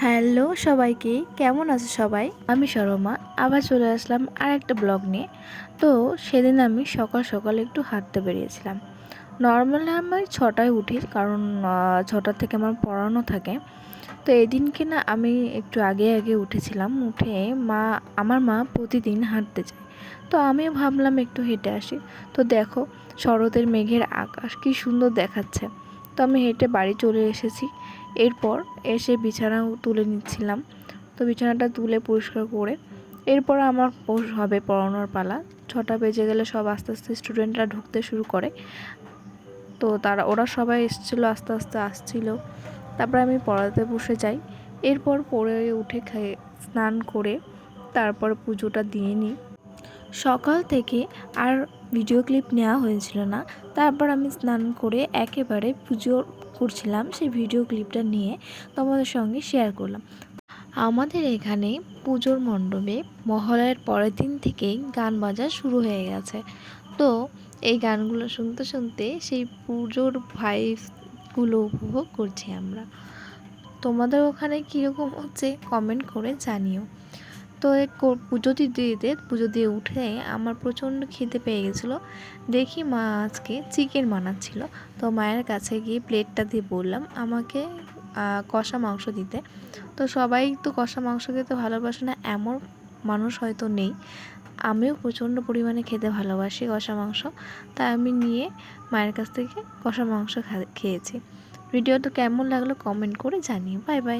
Hello সবাইকে, কেমন আছে সবাই? আমি শর্মা আবার চলে আসলাম আর একটা ব্লগ নিয়ে। তো সেদিন আমি সকাল সকাল একটু হাঁটতে বেরিয়েছিলাম। নর্মালি আমি 6টায় উঠি, কারণ 6টা থেকে আমার পড়ানো থাকে। তো এদিনকে না আমি একটু আগে আগে উঠেছিলাম। উঠে আমার মা প্রতিদিন হাঁটতে যায়, তো আমিও ভাবলাম একটু হেঁটে আসি। তো দেখো, শরতের মেঘের আকাশ কি সুন্দর দেখাচ্ছে। তো আমি হেঁটে বাড়ি চলে এসেছি। এরপর এসে বিছানা তুলে নিচ্ছিলাম। তো বিছানাটা তুলে পরিষ্কার করে এরপর আমার হবে পড়ানোর পালা। 6টা বেজে গেলে সব আস্তে আস্তে স্টুডেন্টরা ঢুকতে শুরু করে। তো ওরা সবাই এসেছিলো, আস্তে আস্তে আসছিলো। তারপর আমি পড়াতে বসে যাই। এরপর পড়ে উঠে স্নান করে তারপর পুজোটা দিয়ে নিই। সকাল থেকে আর ভিডিও ক্লিপ নেওয়া হয়েছিল না। তারপর আমি স্নান করে একেবারে পুজো করছিলাম, সেই ভিডিও ক্লিপটা নিয়ে তোমাদের সঙ্গে শেয়ার করলাম। আমাদের এখানে পুজোর মণ্ডপে মহালয়ার পরের দিন থেকেই গান বাজা শুরু হয়ে গেছে। তো এই গানগুলো শুনতে শুনতে সেই পুজোর ভাইবসগুলো উপভোগ করছি আমরা। তোমাদের ওখানে কীরকম হচ্ছে কমেন্ট করে জানিও। তো পুজো দিয়ে উঠে আমার প্রচণ্ড খিদে পেয়ে গেছিলো। দেখি মা আজকে চিকেন বানাচ্ছিল। তো মায়ের কাছে গিয়ে প্লেটটা দিয়ে বললাম আমাকে কষা মাংস দিতে। তো সবাই তো কষা মাংস খেতে ভালোবাসে না এমন মানুষ হয়তো নেই। আমিও প্রচণ্ড পরিমাণে খেতে ভালোবাসি কষা মাংস। তাই আমি নিয়ে মায়ের কাছ থেকে কষা মাংস খেয়েছি। ভিডিওটা কেমন লাগলো কমেন্ট করে জানিও। Bye bye.